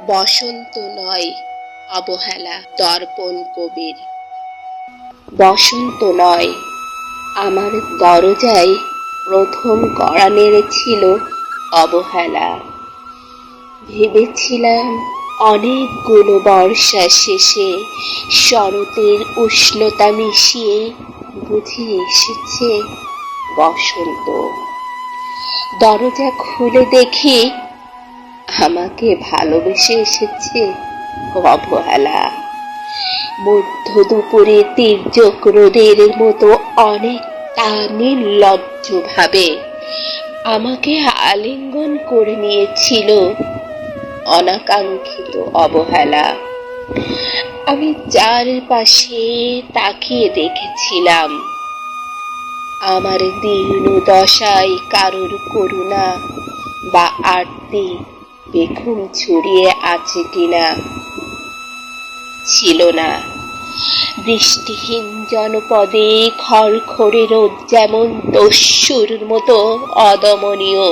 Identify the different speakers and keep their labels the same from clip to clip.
Speaker 1: বসন্ত নয় অবহেলা। দর্পণ কবির। বসন্ত নয়, আমার দরজায় প্রথম কড়া নেড়েছিল অবহেলা। ভেবেছিলাম অনেকগুলো বর্ষা শেষে শরতের উষ্ণতা মিশিয়ে বুঝে এসেছে বসন্ত। দরজা খুলে দেখি আমাকে ভালোবেসে এসেছে অবহেলা। মধ্য দুপুরে তীর্যক রোদের মতো অনেকটা নির্লজ্জ ভাবে আমাকে আলিঙ্গন করে নিয়েছিল অনাকাঙ্ক্ষিত অবহেলা। আমি চারপাশে তাকিয়ে দেখেছিলাম আমার দীর্ণ দশায় কারোর করুণা বা আরতি বেখুন ছড়িয়ে আছে কিনা। ছিল না। বৃষ্টিহীন জনপদে খড়খড়ে রোদ যেমন দস্যুর মতো অদমনীয়,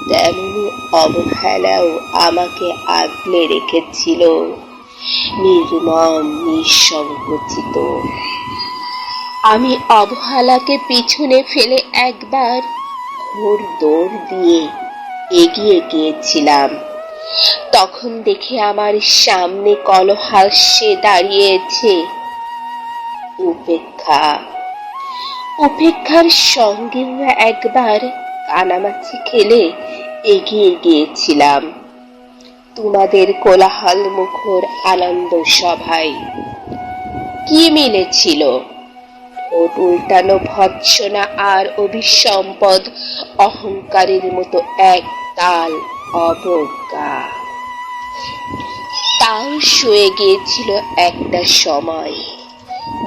Speaker 1: তেমনি অবহেলাও আমাকে আগলে রেখেছিল নির্মম নিঃসংকোচিত। আমি অবহেলাকে পিছনে ফেলে একবার ঘোর দৌড় দিয়ে এগিয়ে গিয়েছিলাম। তখন দেখে আমার সামনে কলহাস্যে দাঁড়িয়েছে উপেক্ষা। উপেক্ষার সঙ্গে একবার কানামাছি খেলে এগিয়ে গিয়েছিলাম তোমাদের কোলাহল মুখর আনন্দ সভায়। কি মিলেছিল? ঠোঁট উল্টানো ভৎসনা আর অভিসম্পদ অহংকারের মতো এক তাল অবজ্ঞা। তাও সয়ে গিয়েছিল একটা সময়।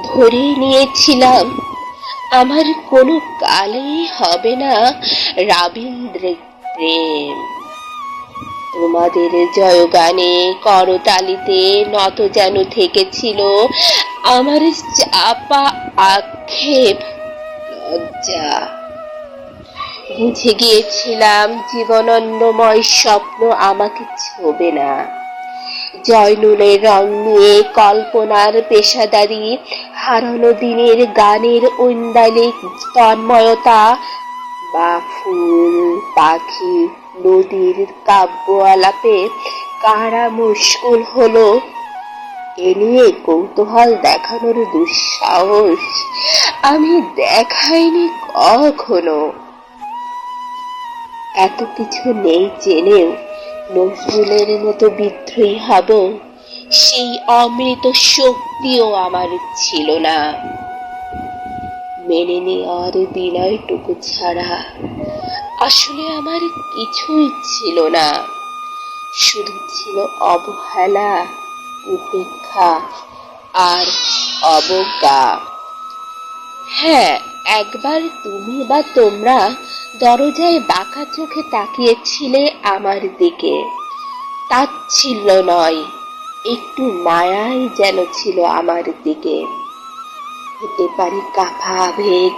Speaker 1: ধরে নিয়েছিলাম আমার কোনো কালেই হবে না রবীন্দ্রের প্রেম। তোমাদের জয়গানে করতালিতে নত যেন থেকেছিল আমার চাপা আক্ষেপ লজ্জা। বুঝে গিয়েছিলাম জীবনানন্দময় স্বপ্ন আমাকে ছোবে না। জয়নুলের রং নিয়ে কল্পনার পেশাদারি, হারানো দিনের গানের ঐন্দালিক তন্ময়তা, বা ফুল পাখি নদীর কাব্য আলাপে কারা মুশকুল হলো এ নিয়ে কৌতূহল দেখানোর দুঃসাহস আমি দেখাইনি কখনো। এত কিছু নেই জেনেও নজরুলের মতো বিদ্রোহী হব সেই অমৃত শক্তিও আমার ছিল না। মেনে নেওয়ার বিনয়টুকু ছাড়া আসলে আমার কিছুই ছিল না। শুধু ছিল অবহেলা, উপেক্ষা আর অবজ্ঞা। হ্যাঁ, একবার তুমি বা তোমরা দরজায় বাঁকা চোখে তাকিয়েছিলে আমার দিকে। তাচ্ছিল্য নয়, একটু মায়াই যেন ছিল আমার দিকে। হতে পারে কাঁপা আবেগ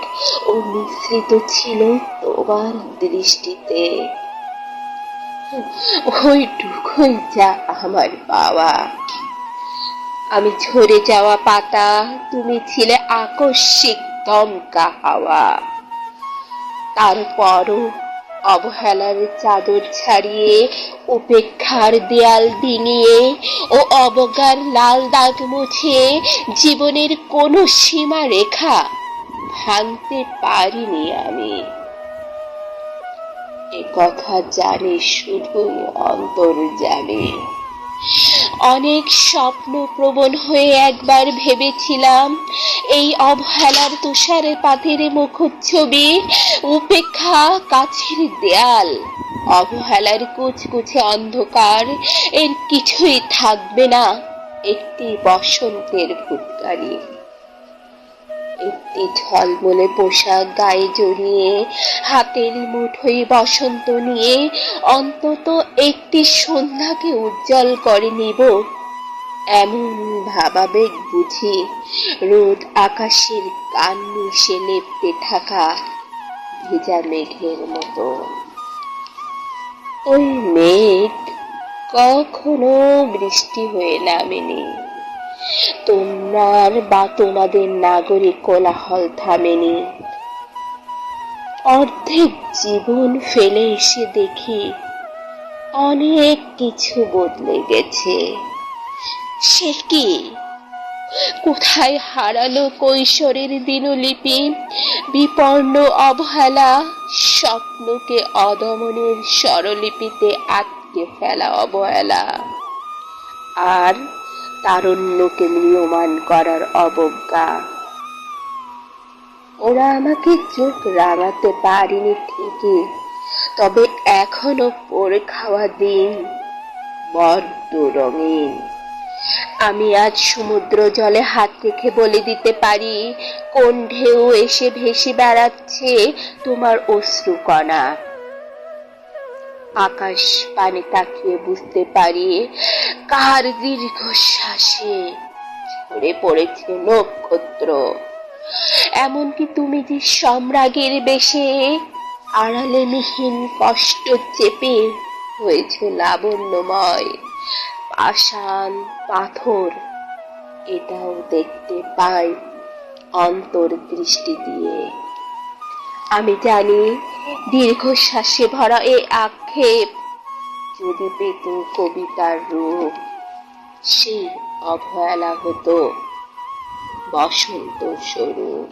Speaker 1: ও মিশ্রিত ছিল তোমার দৃষ্টিতে। ওইটুকুই যা আমার পাওয়া। আমি ঝরে যাওয়া পাতা, তুমি ছিলে আকস্মিক দমকা হাওয়া। তারপরও অবহেলার চাদর ছাড়িয়ে, উপেক্ষার দেয়াল ডিঙিয়ে ও অবজ্ঞার লাল দাগ মুছে জীবনের কোনো সীমা রেখা ভাঙতে পারিনি আমি। এ কথা জানি শুধুই অন্তর্যামী। অনেক স্বপ্ন প্রবণ হয়ে একবার ভেবেছিলাম এই অবহেলার তুষারে পাথের মুখচ্ছবি, উপেক্ষা কাছের দেয়াল, অবহেলার কুচকুচে অন্ধকার, এর কিছুই থাকবে না একটি বসন্তের ফুটকারি। একটি ঝলমলে পোশাক গায়ে জড়িয়ে, হাতের মুঠোয় বসন্ত নিয়ে অন্তত একটি সন্ধ্যাকে উজ্জ্বল করে নিব এমন ভাবাবেগ বুঝি রোদ আকাশের কান মিশে লেপ্টে থাকা ভেজা মেঘের মতো। ওই মেঘ কখনো বৃষ্টি হয়ে নামেনি, তোমার বা তোমাদের নাগরিক কোলাহল থামেনি। অর্ধেক জীবন ফেলে এসে দেখি অনেক কিছু বদলে গেছে। সে কি? কোথায় হারালো কৈশোরের দিনলিপি, বিপন্ন অবহেলা, স্বপ্নকে অদমনের স্বরলিপিতে আটকে ফেলা অবহেলা, আর তারুণ্যকে ম্রিয়মান করার অবজ্ঞা। ওরা আমাকে চোখ রাঙাতে পারেনি ঠিকই, তবে এখনো পড়ে খাওয়া দিন বড্ড রঙিন। আমি আজ সমুদ্র জলে হাত রেখে বলে দিতে পারি কোন ঢেউ এসে ভেসে বেড়াচ্ছে তোমার অশ্রুকণা। আকাশ পানে তাকিয়ে বুঝতে পারি কার দীর্ঘশ্বাসে ঝরে পড়েছে নক্ষত্র। এমনকি তুমি যে সম্রাগের বেশে আড়ালে মিহিন কষ্ট চেপে হয়েছ লাবণ্যময় পাষাণ পাথর, এটাও দেখতে পাই অন্তর্দৃষ্টি দিয়ে। আমি জানি দীর্ঘশ্বাসে ভরা এ আক্ষেপ যদি পেত কবিতার রূপ, সেই অবহেলা হতো বসন্ত স্বরূপ।